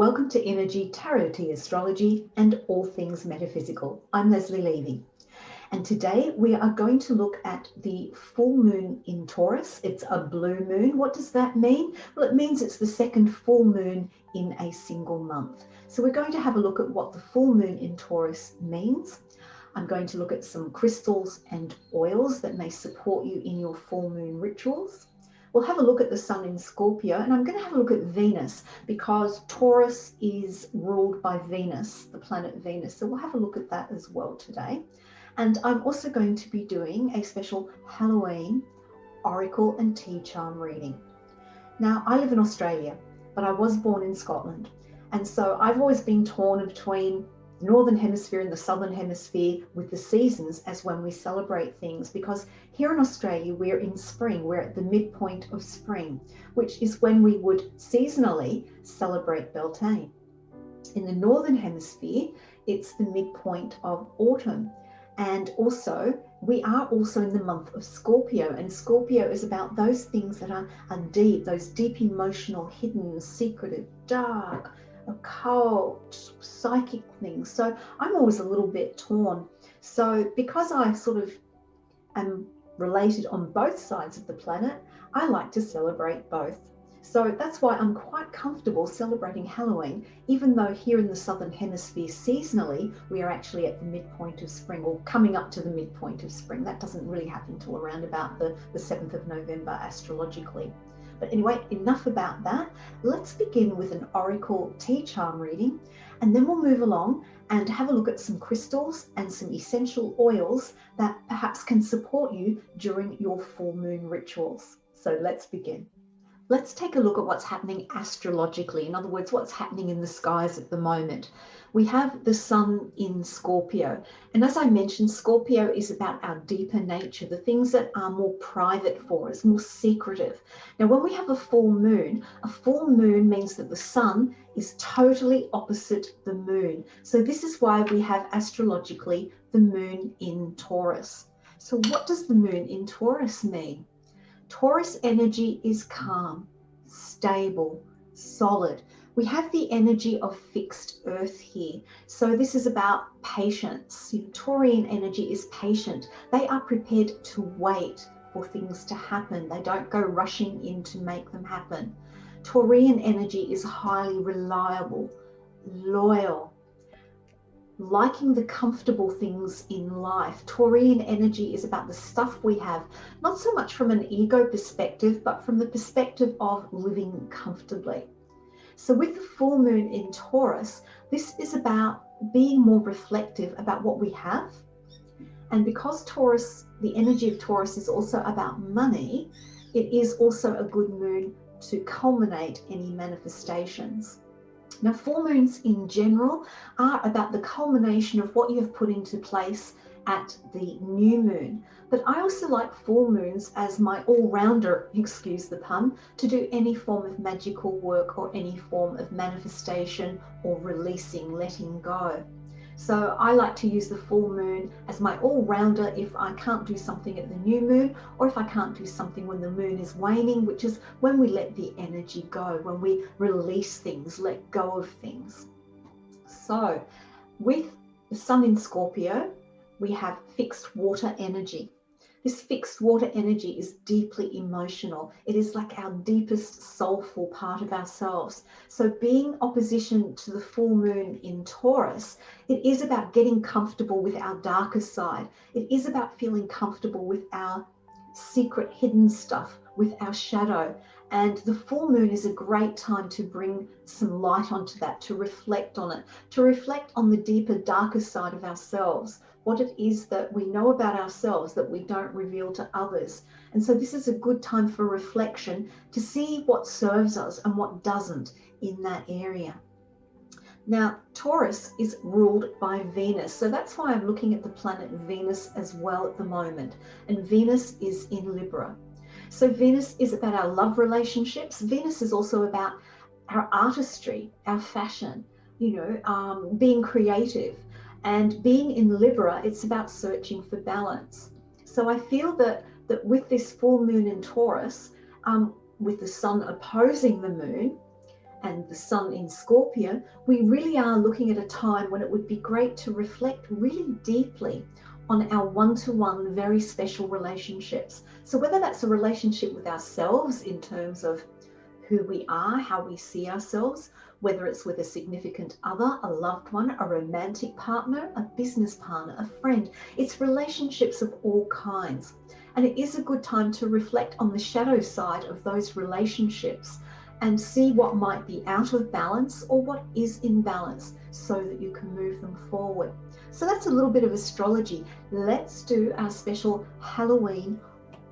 Welcome to Energy, Tarot Tea Astrology and all things metaphysical. I'm Lesley Levy, and today we are going to look at the full moon in Taurus. It's a blue moon. What does that mean? Well, it means it's the second full moon in a single month. So we're going to have a look at what the full moon in Taurus means. I'm going to look at some crystals and oils that may support you in your full moon rituals. We'll have a look at the sun in Scorpio, and I'm going to have a look at Venus because Taurus is ruled by Venus, the planet Venus. So we'll have a look at that as well today. And I'm also going to be doing a special Halloween oracle and tea charm reading. Now, I live in Australia, but I was born in Scotland. And so I've always been torn between the Northern Hemisphere and the Southern Hemisphere with the seasons as when we celebrate things, because here in Australia, we're in spring, we're at the midpoint of spring, which is when we would seasonally celebrate Beltane. In the Northern Hemisphere, it's the midpoint of autumn. And also, we are also in the month of Scorpio, and Scorpio is about those things that are deep, those deep emotional, hidden, secretive, dark, occult, psychic things. So I'm always a little bit torn. So because I sort of am related on both sides of the planet, I like to celebrate both. So that's why I'm quite comfortable celebrating Halloween, even though here in the Southern Hemisphere seasonally, we are actually at the midpoint of spring, or coming up to the midpoint of spring. That doesn't really happen till around about the 7th of November astrologically. But anyway, enough about that. Let's begin with an oracle tea charm reading, and then we'll move along and have a look at some crystals and some essential oils that perhaps can support you during your full moon rituals. So let's begin. Let's take a look at what's happening astrologically. In other words, what's happening in the skies at the moment. We have the sun in Scorpio. And as I mentioned, Scorpio is about our deeper nature, the things that are more private for us, more secretive. Now, when we have a full moon means that the sun is totally opposite the moon. So this is why we have astrologically the moon in Taurus. So what does the moon in Taurus mean? Taurus energy is calm, stable, solid. We have the energy of fixed earth here. So this is about patience. Taurian energy is patient. They are prepared to wait for things to happen. They don't go rushing in to make them happen. Taurian energy is highly reliable, loyal, liking the comfortable things in life. Taurian energy is about the stuff we have, not so much from an ego perspective, but from the perspective of living comfortably. So with the full moon in Taurus, this is about being more reflective about what we have. And because Taurus, the energy of Taurus is also about money, it is also a good moon to culminate any manifestations. Now, full moons in general are about the culmination of what you have put into place at the new moon. But I also like full moons as my all-rounder, excuse the pun, to do any form of magical work or any form of manifestation or releasing, letting go. So I like to use the full moon as my all-rounder if I can't do something at the new moon, or if I can't do something when the moon is waning, which is when we let the energy go, when we release things, let go of things. So with the sun in Scorpio, we have fixed water energy. This fixed water energy is deeply emotional. It is like our deepest soulful part of ourselves. So being opposition to the full moon in Taurus, it is about getting comfortable with our darker side. It is about feeling comfortable with our secret hidden stuff, with our shadow. And the full moon is a great time to bring some light onto that, to reflect on it, to reflect on the deeper, darker side of ourselves, what it is that we know about ourselves that we don't reveal to others. And so this is a good time for reflection to see what serves us and what doesn't in that area. Now, Taurus is ruled by Venus. So that's why I'm looking at the planet Venus as well at the moment. And Venus is in Libra. So Venus is about our love relationships. Venus is also about our artistry, our fashion, being creative. And being in Libra, it's about searching for balance. So I feel that with this full moon in Taurus, with the sun opposing the moon, and the sun in Scorpio, we really are looking at a time when it would be great to reflect really deeply on our one-to-one very special relationships. So whether that's a relationship with ourselves in terms of who we are, how we see ourselves, whether it's with a significant other, a loved one, a romantic partner, a business partner, a friend, it's relationships of all kinds. And it is a good time to reflect on the shadow side of those relationships and see what might be out of balance or what is in balance so that you can move them forward. So that's a little bit of astrology. Let's do our special Halloween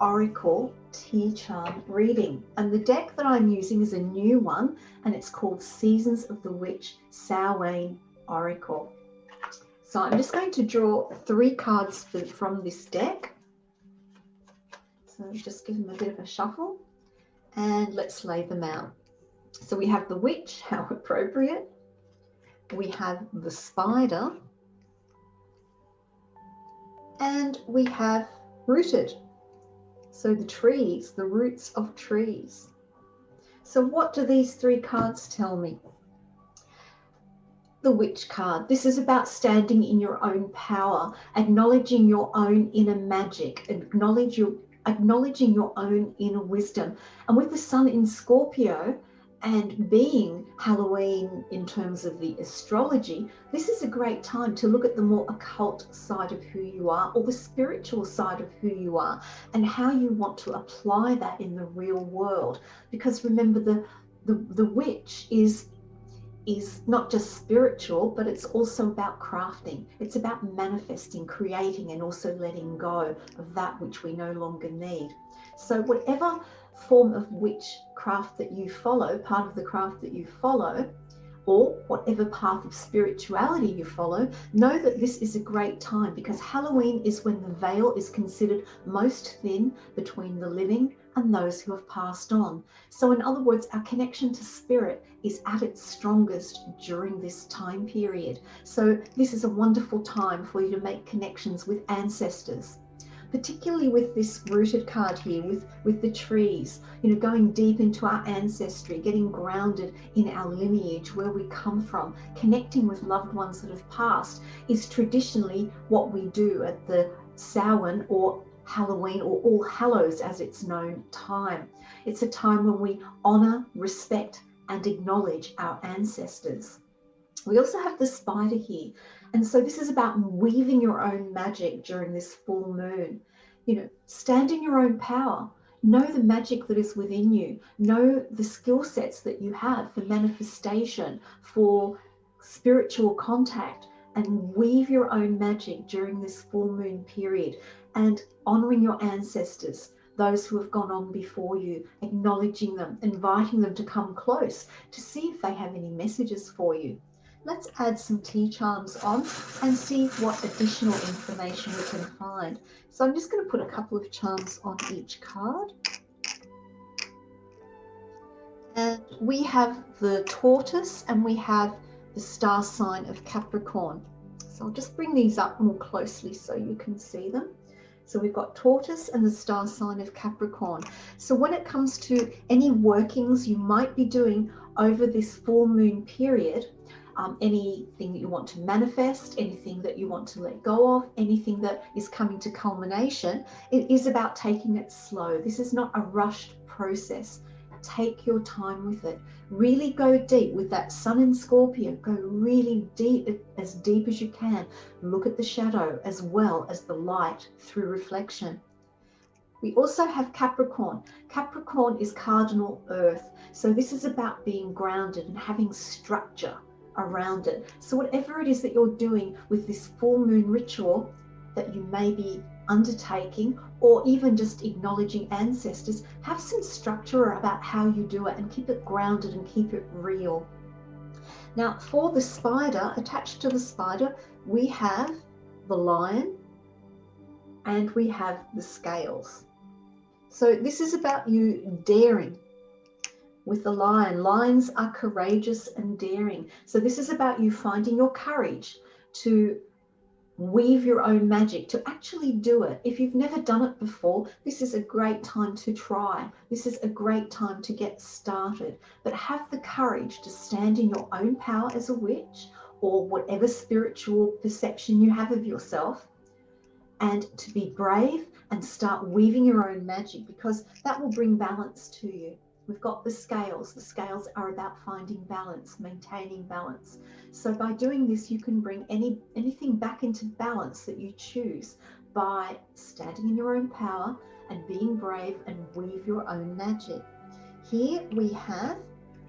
Oracle tea charm reading. And the deck that I'm using is a new one, and it's called Seasons of the Witch Samhain Oracle. So I'm just going to draw 3 cards from this deck. So just give them a bit of a shuffle and let's lay them out. So we have the witch, how appropriate. We have the spider, and we have rooted. So the trees, the roots of trees. So what do these 3 cards tell me? The witch card. This is about standing in your own power, acknowledging your own inner magic, acknowledging your own inner wisdom. And with the sun in Scorpio and being Halloween in terms of the astrology, this is a great time to look at the more occult side of who you are, or the spiritual side of who you are, and how you want to apply that in the real world. Because remember, the witch is not just spiritual, but it's also about crafting. It's about manifesting, creating, and also letting go of that which we no longer need. So whatever form of witchcraft that you follow, part of the craft that you follow, or whatever path of spirituality you follow, know that this is a great time, because Halloween is when the veil is considered most thin between the living and those who have passed on. So in other words, our connection to spirit is at its strongest during this time period. So this is a wonderful time for you to make connections with ancestors, particularly with this rooted card here, with the trees, going deep into our ancestry, getting grounded in our lineage, where we come from, connecting with loved ones that have passed, is traditionally what we do at the Samhain or Halloween, or All Hallows as it's known, time. It's a time when we honor, respect, and acknowledge our ancestors. We also have the spider here. And so this is about weaving your own magic during this full moon. Stand in your own power. Know the magic that is within you. Know the skill sets that you have for manifestation, for spiritual contact, and weave your own magic during this full moon period, and honoring your ancestors, those who have gone on before you, acknowledging them, inviting them to come close to see if they have any messages for you. Let's add some tea charms on and see what additional information we can find. So I'm just going to put a couple of charms on each card. And we have the tortoise and we have the star sign of Capricorn. So I'll just bring these up more closely so you can see them. So we've got tortoise and the star sign of Capricorn. So when it comes to any workings you might be doing over this full moon period, anything that you want to manifest, anything that you want to let go of, anything that is coming to culmination, it is about taking it slow. This is not a rushed process. Take your time with it. Really go deep with that sun in Scorpio. Go really deep as you can. Look at the shadow as well as the light through reflection. We also have Capricorn. Capricorn is cardinal earth. So this is about being grounded and having structure around it. So whatever it is that you're doing with this full moon ritual that you may be undertaking, or even just acknowledging ancestors, have some structure about how you do it and keep it grounded and keep it real. Now for the spider, attached to the spider, we have the lion and we have the scales. So this is about you daring. With the lion, lions are courageous and daring. So this is about you finding your courage to weave your own magic, to actually do it. If you've never done it before, this is a great time to try. This is a great time to get started. But have the courage to stand in your own power as a witch, or whatever spiritual perception you have of yourself, and to be brave and start weaving your own magic, because that will bring balance to you. We've got the scales. The scales are about finding balance, maintaining balance. So by doing this, you can bring anything back into balance that you choose by standing in your own power and being brave and weave your own magic. Here we have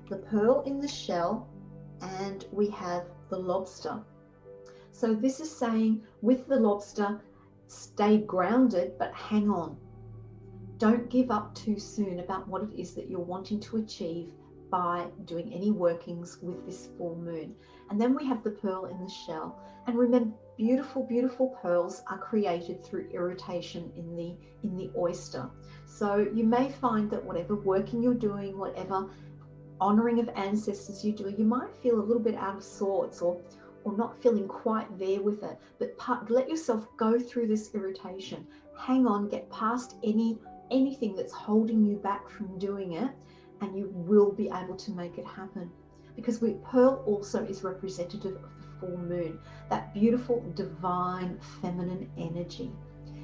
the pearl in the shell and we have the lobster. So this is saying, with the lobster, stay grounded, but hang on. Don't give up too soon about what it is that you're wanting to achieve by doing any workings with this full moon. And then we have the pearl in the shell. And remember, beautiful, beautiful pearls are created through irritation in the oyster. So you may find that whatever working you're doing, whatever honoring of ancestors you're doing, you might feel a little bit out of sorts or not feeling quite there with it. But let yourself go through this irritation. Hang on, get past anything that's holding you back from doing it, and you will be able to make it happen. Because pearl also is representative of the full moon, that beautiful divine feminine energy.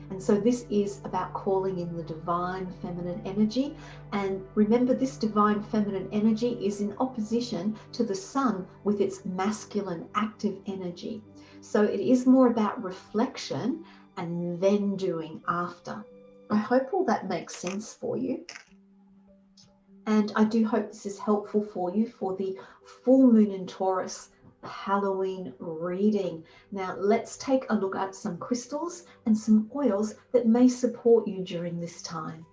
And so this is about calling in the divine feminine energy. And remember, this divine feminine energy is in opposition to the sun with its masculine active energy. So it is more about reflection and then doing after. I hope all that makes sense for you. And I do hope this is helpful for you for the full moon in Taurus Halloween reading. Now let's take a look at some crystals and some oils that may support you during this time.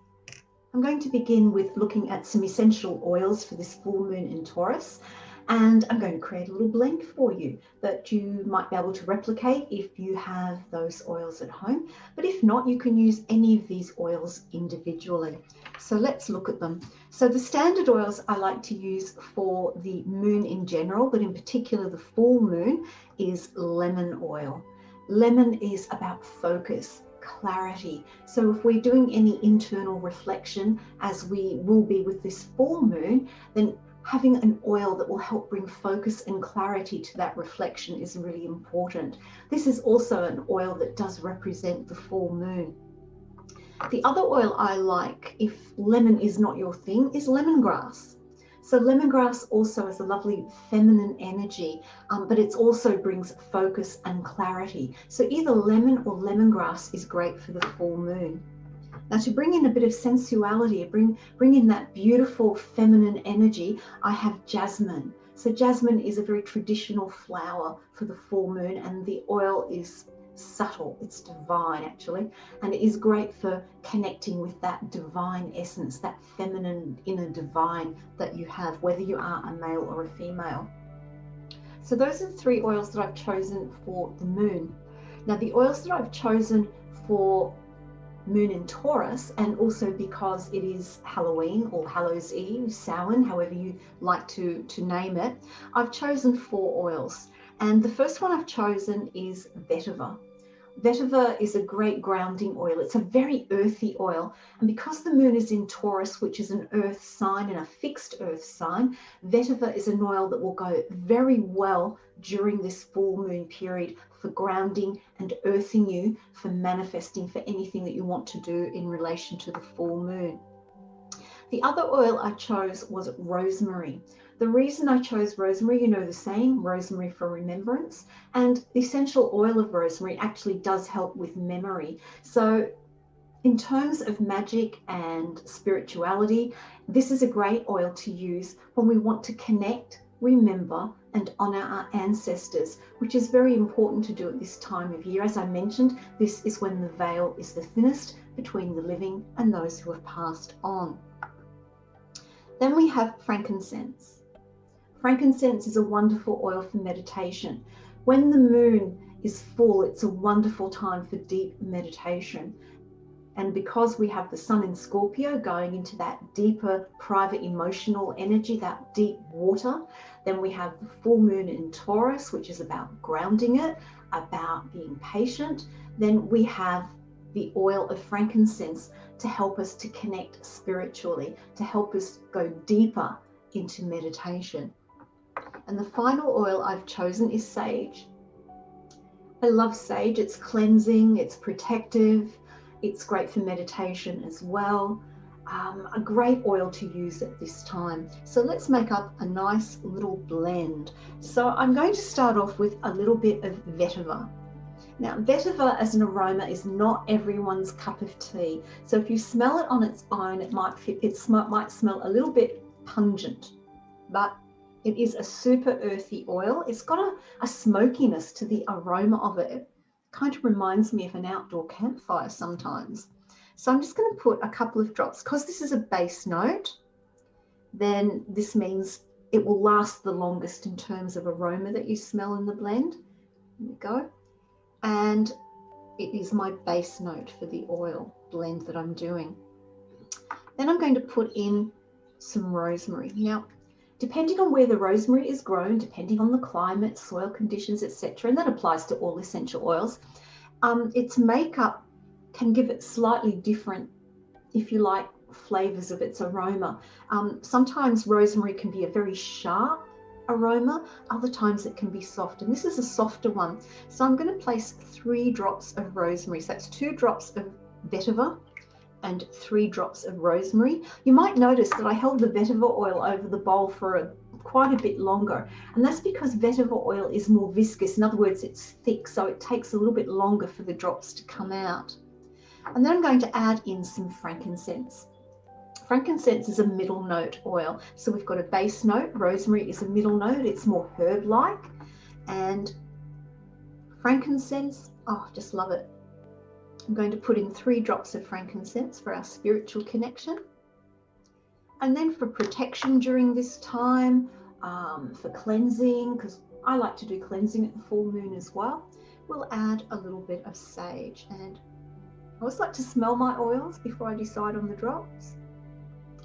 I'm going to begin with looking at some essential oils for this full moon in Taurus. And I'm going to create a little blend for you that you might be able to replicate if you have those oils at home. But if not, you can use any of these oils individually. So let's look at them. So the standard oils I like to use for the moon in general, but in particular the full moon, is lemon oil. Lemon is about focus, clarity. So if we're doing any internal reflection, as we will be with this full moon, then having an oil that will help bring focus and clarity to that reflection is really important. This is also an oil that does represent the full moon. The other oil I like, if lemon is not your thing, is lemongrass. So lemongrass also has a lovely feminine energy, but it also brings focus and clarity. So either lemon or lemongrass is great for the full moon. Now, to bring in a bit of sensuality, bring in that beautiful feminine energy, I have jasmine. So jasmine is a very traditional flower for the full moon, and the oil is subtle. It's divine, actually, and it is great for connecting with that divine essence, that feminine inner divine that you have, whether you are a male or a female. So those are the three oils that I've chosen for the moon. Now, the oils that I've chosen for moon in Taurus, and also because it is Halloween or Hallows Eve, Samhain, however you like to name it, I've chosen 4 oils. And the first one I've chosen is vetiver. Vetiver is a great grounding oil. It's a very earthy oil. And because the moon is in Taurus, which is an earth sign and a fixed earth sign, vetiver is an oil that will go very well during this full moon period for grounding and earthing you, for manifesting, for anything that you want to do in relation to the full moon. The other oil I chose was rosemary. The reason I chose rosemary, you know the saying, rosemary for remembrance, and the essential oil of rosemary actually does help with memory. So in terms of magic and spirituality, this is a great oil to use when we want to connect, remember, and honor our ancestors, which is very important to do at this time of year. As I mentioned, this is when the veil is the thinnest between the living and those who have passed on. Then we have frankincense. Frankincense is a wonderful oil for meditation. When the moon is full, it's a wonderful time for deep meditation. And because we have the sun in Scorpio going into that deeper private emotional energy, that deep water, then we have the full moon in Taurus, which is about grounding it, about being patient, then we have the oil of frankincense to help us to connect spiritually, to help us go deeper into meditation. And the final oil I've chosen is sage. I love sage. It's cleansing, it's protective, it's great for meditation as well. A great oil to use at this time. So let's make up a nice little blend. So I'm going to start off with a little bit of vetiver. Now, vetiver as an aroma is not everyone's cup of tea. So if you smell it on its own, it might smell a little bit pungent, but it is a super earthy oil. It's got a smokiness to the aroma of it. It kind of reminds me of an outdoor campfire sometimes. So I'm just going to put a couple of drops. Because this is a base note, then this means it will last the longest in terms of aroma that you smell in the blend. There we go. And it is my base note for the oil blend that I'm doing. Then I'm going to put in some rosemary. Now, depending on where the rosemary is grown, depending on the climate, soil conditions, etc., and that applies to all essential oils, its makeup can give it slightly different, if you like, flavors of its aroma. Sometimes rosemary can be a very sharp aroma, other times it can be soft, and this is a softer one. So I'm going to place 3 drops of rosemary. So that's 2 drops of vetiver and 3 drops of rosemary. You might notice that I held the vetiver oil over the bowl for quite a bit longer, and that's because vetiver oil is more viscous. In other words, it's thick, so it takes a little bit longer for the drops to come out. And then I'm going to add in some frankincense. Frankincense is a middle note oil. So we've got a base note. Rosemary is a middle note. It's more herb-like. And frankincense, oh, just love it. I'm going to put in 3 drops of frankincense for our spiritual connection. And then for protection during this time, for cleansing, because I like to do cleansing at the full moon as well, we'll add a little bit of sage. And I always like to smell my oils before I decide on the drops.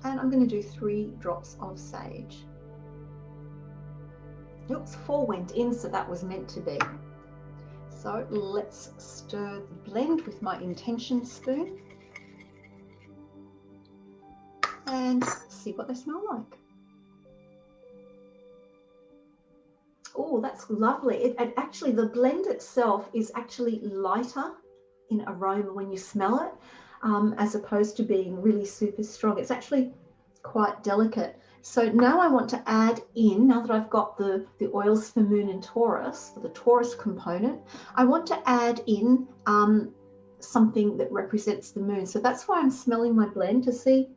And I'm going to do 3 drops of sage. Oops, 4 went in, so that was meant to be. So let's stir the blend with my intention spoon and see what they smell like. Oh, that's lovely. Actually, the blend itself is actually lighter in aroma when you smell it, as opposed to being really super strong. It's actually quite delicate. So now I want to add in, now that I've got the oils for Moon and Taurus, for the Taurus component, I want to add in something that represents the moon. So that's why I'm smelling my blend to see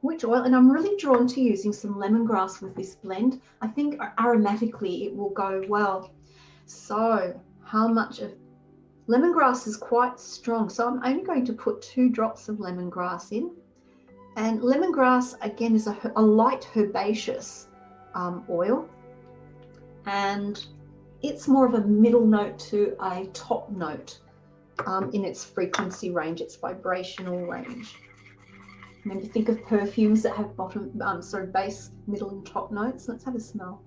which oil, and I'm really drawn to using some lemongrass with this blend. I think aromatically it will go well. So how much of lemongrass is quite strong, so I'm only going to put 2 drops of lemongrass in. And lemongrass, again, is a light herbaceous oil, and it's more of a middle note to a top note in its frequency range, its vibrational range. Remember, think of perfumes that have base, middle, and top notes. Let's have a smell.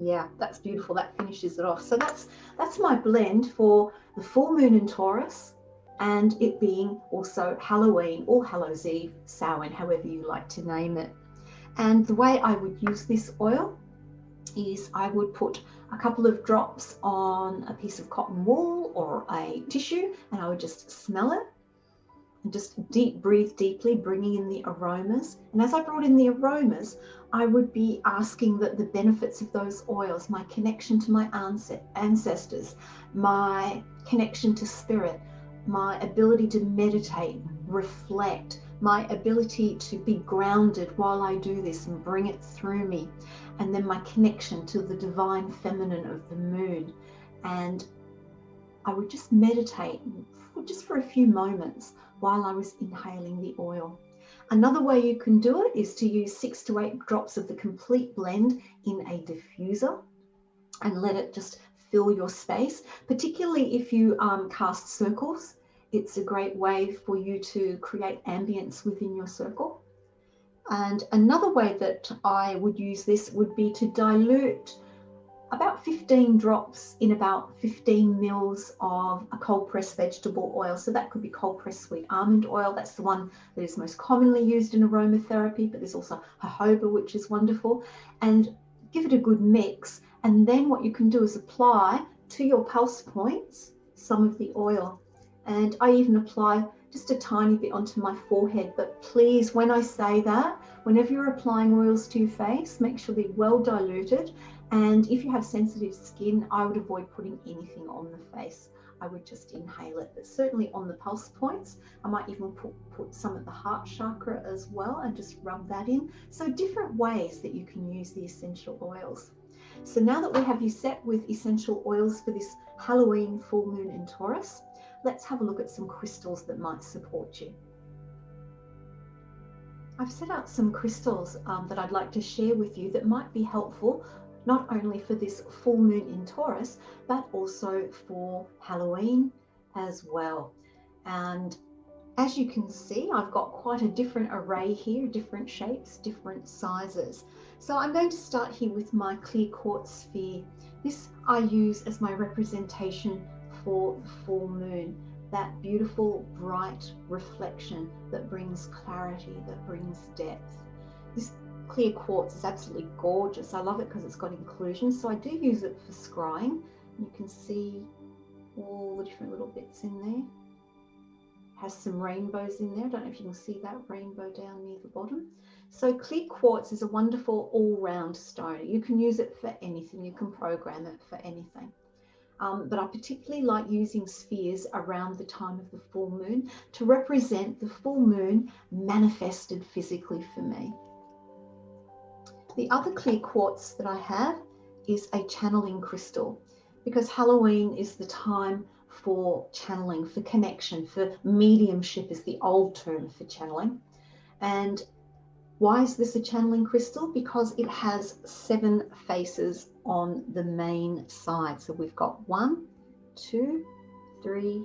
Yeah, that's beautiful. That finishes it off. So that's my blend for the full moon in Taurus, and it being also Halloween, All Hallows Eve, Samhain, however you like to name it. And the way I would use this oil is I would put a couple of drops on a piece of cotton wool or a tissue, and I would just smell it and just breathe deeply, bringing in the aromas. And as I brought in the aromas, I would be asking that the benefits of those oils, my connection to my ancestors, my connection to spirit, my ability to meditate, reflect, my ability to be grounded while I do this and bring it through me, and then my connection to the divine feminine of the moon. And I would just meditate just for a few moments while I was inhaling the oil. Another way you can do it is to use 6 to 8 drops of the complete blend in a diffuser and let it just fill your space, particularly if you cast circles. It's a great way for you to create ambience within your circle. And another way that I would use this would be to dilute about 15 drops in about 15 mils of a cold pressed vegetable oil. So that could be cold pressed sweet almond oil. That's the one that is most commonly used in aromatherapy, but there's also jojoba, which is wonderful. And give it a good mix. And then what you can do is apply to your pulse points some of the oil. And I even apply just a tiny bit onto my forehead. But please, when I say that, whenever you're applying oils to your face, make sure they're well diluted. And if you have sensitive skin, I would avoid putting anything on the face. I would just inhale it, but certainly on the pulse points. I might even put some at the heart chakra as well and just rub that in. So different ways that you can use the essential oils. So now that we have you set with essential oils for this Halloween full moon in Taurus, let's have a look at some crystals that might support you. I've set out some crystals that I'd like to share with you that might be helpful not only for this full moon in Taurus, but also for Halloween as well. And as you can see, I've got quite a different array here, different shapes, different sizes. So I'm going to start here with my clear quartz sphere. This I use as my representation for the full moon, that beautiful bright reflection that brings clarity, that brings depth. This clear quartz is absolutely gorgeous. I love it because it's got inclusion. So I do use it for scrying. You can see all the different little bits in there. It has some rainbows in there. I don't know if you can see that rainbow down near the bottom. So clear quartz is a wonderful all-round stone. You can use it for anything. You can program it for anything. But I particularly like using spheres around the time of the full moon to represent the full moon manifested physically for me. The other clear quartz that I have is a channeling crystal, because Halloween is the time for channeling, for connection, for mediumship is the old term for channeling. And why is this a channeling crystal? Because it has 7 faces on the main side. So we've got 1, 2, 3,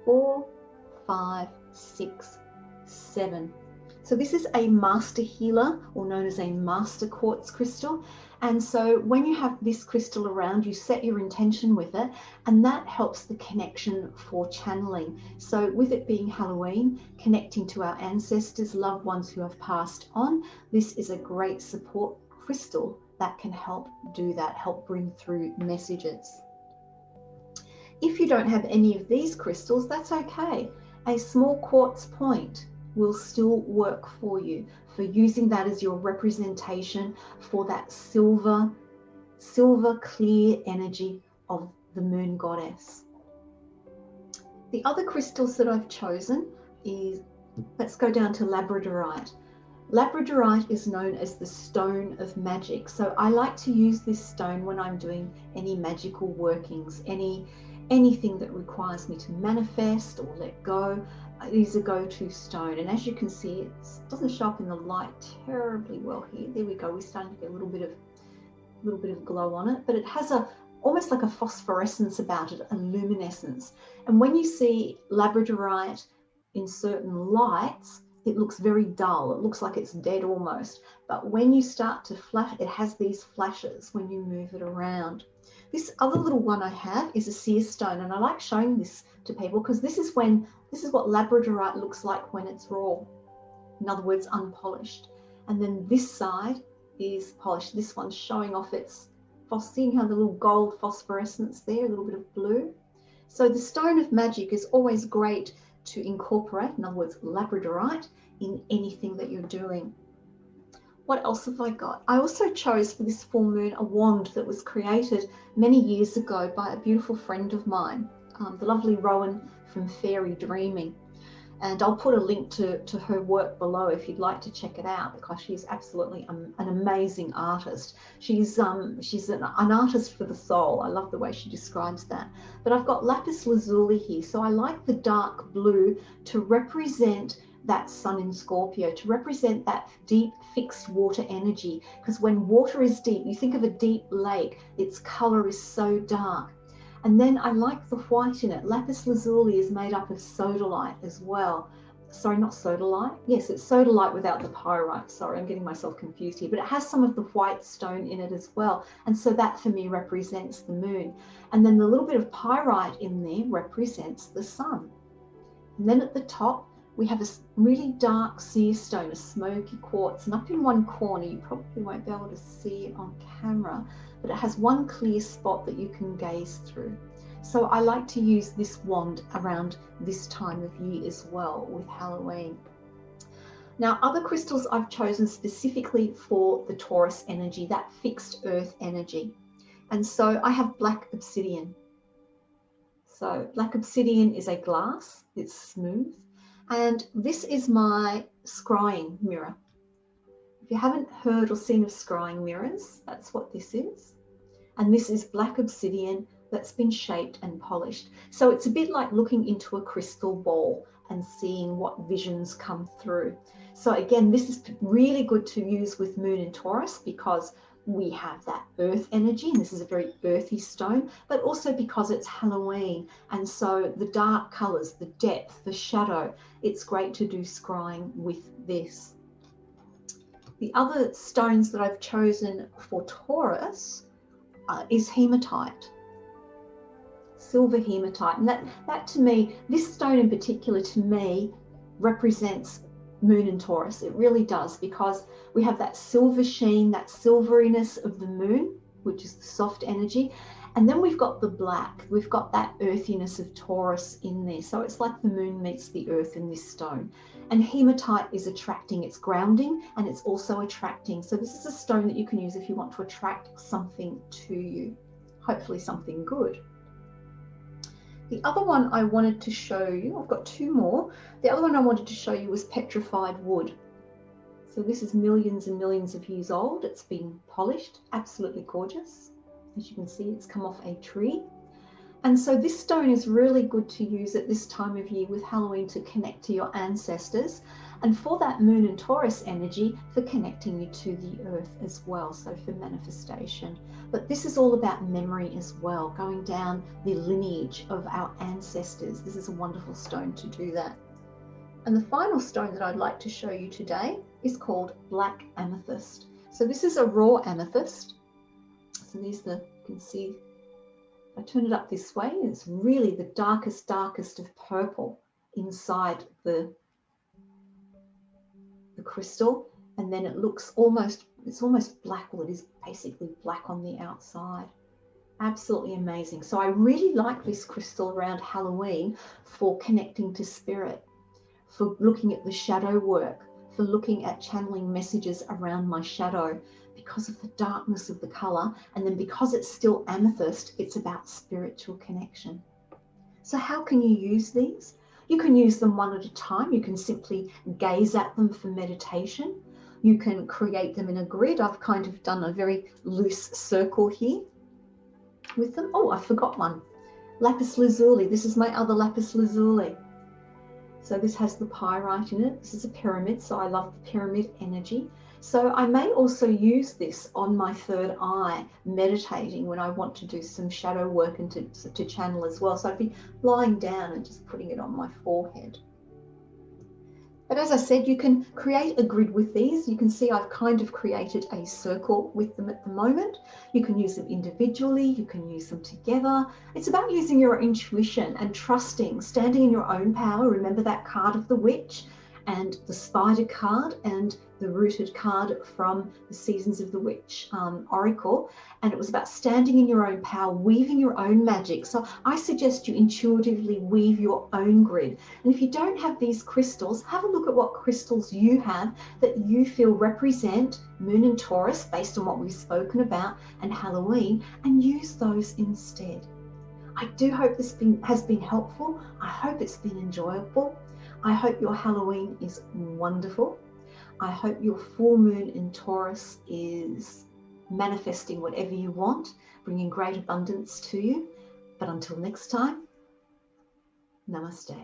4, 5, 6, 7. So this is a master healer, or known as a master quartz crystal. And so when you have this crystal around, you set your intention with it, and that helps the connection for channeling. So with it being Halloween, connecting to our ancestors, loved ones who have passed on, this is a great support crystal that can help do that, help bring through messages. If you don't have any of these crystals, that's okay. A small quartz point will still work for you, for using that as your representation for that silver clear energy of the moon goddess. The other crystals that I've chosen is, let's go down to labradorite. Labradorite is known as the stone of magic. So I like to use this stone when I'm doing any magical workings, anything that requires me to manifest or let go. It is a go-to stone, and as you can see, it doesn't show up in the light terribly well here. There we go. We're starting to get a little bit of glow on it, but it has almost like a phosphorescence about it, a luminescence. And when you see labradorite in certain lights, it looks very dull. It looks like it's dead almost. But when you start to flash, it has these flashes when you move it around. This other little one I have is a seer stone, and I like showing this to people because this is what labradorite looks like when it's raw. In other words, unpolished. And then this side is polished. This one's showing off its, seeing how the little gold phosphorescence there, a little bit of blue. So the stone of magic is always great to incorporate, in other words, labradorite, in anything that you're doing. What else have I got? I also chose for this full moon a wand that was created many years ago by a beautiful friend of mine, the lovely Rowan from Fairy Dreaming. And I'll put a link to her work below if you'd like to check it out, because she's absolutely an amazing artist. She's an artist for the soul. I love the way she describes that. But I've got lapis lazuli here. So I like the dark blue to represent that sun in Scorpio, to represent that deep fixed water energy, because when water is deep, you think of a deep lake, its color is so dark. And then I like the white in it. Lapis lazuli is made up of sodalite as well, sorry, not sodalite. Yes, it's sodalite without the pyrite. Sorry, I'm getting myself confused here. But it has some of the white stone in it as well. And so that for me represents the moon. And then the little bit of pyrite in there represents the sun. And then at the top, we have a really dark seer stone, a smoky quartz. And up in one corner, you probably won't be able to see it on camera, but it has one clear spot that you can gaze through. So I like to use this wand around this time of year as well with Halloween. Now, other crystals I've chosen specifically for the Taurus energy, that fixed earth energy. And so I have black obsidian. So black obsidian is a glass, it's smooth. And this is my scrying mirror. If you haven't heard or seen of scrying mirrors, that's what this is. And this is black obsidian that's been shaped and polished. So it's a bit like looking into a crystal ball and seeing what visions come through. So again, this is really good to use with Moon and Taurus because we have that earth energy, and this is a very earthy stone, but also because it's Halloween. And so the dark colors, the depth, the shadow, it's great to do scrying with this. The other stones that I've chosen for Taurus is hematite, silver hematite. And that to me, this stone in particular to me represents Moon and Taurus. It really does, because we have that silver sheen, that silveriness of the moon, which is the soft energy. And then we've got the black, we've got that earthiness of Taurus in there. So it's like the moon meets the earth in this stone. And hematite is attracting, it's grounding, and it's also attracting. So this is a stone that you can use if you want to attract something to you, hopefully something good. The other one I wanted to show you, I've got two more. The other one I wanted to show you was petrified wood. So this is millions and millions of years old. It's been polished, absolutely gorgeous. As you can see, it's come off a tree. And so this stone is really good to use at this time of year with Halloween to connect to your ancestors, and for that Moon and Taurus energy, for connecting you to the earth as well, so for manifestation. But this is all about memory as well, going down the lineage of our ancestors. This is a wonderful stone to do that. And the final stone that I'd like to show you today is called black amethyst. So this is a raw amethyst. So these you can see, I turn it up this way, and it's really the darkest of purple inside the crystal, and then it looks it's almost black. Well, it is basically black on the outside. Absolutely amazing. So I really like this crystal around Halloween for connecting to spirit, for looking at the shadow work, for looking at channeling messages around my shadow, because of the darkness of the color. And then because it's still amethyst, it's about spiritual connection. So how can you use these? You can use them one at a time. You can simply gaze at them for meditation. You can create them in a grid. I've kind of done a very loose circle here with them. Oh, I forgot one. Lapis lazuli. This is my other lapis lazuli. So this has the pyrite in it. This is a pyramid, so I love the pyramid energy. So I may also use this on my third eye, meditating when I want to do some shadow work and to channel as well. So I'd be lying down and just putting it on my forehead. But as I said, you can create a grid with these. You can see I've kind of created a circle with them at the moment. You can use them individually, you can use them together. It's about using your intuition and trusting, standing in your own power. Remember that card of the witch and the spider card and the rooted card from the Seasons of the Witch Oracle. And it was about standing in your own power, weaving your own magic. So I suggest you intuitively weave your own grid. And if you don't have these crystals, have a look at what crystals you have that you feel represent Moon and Taurus based on what we've spoken about and Halloween, and use those instead. I do hope this has been helpful. I hope it's been enjoyable. I hope your Halloween is wonderful. I hope your full moon in Taurus is manifesting whatever you want, bringing great abundance to you. But until next time, namaste.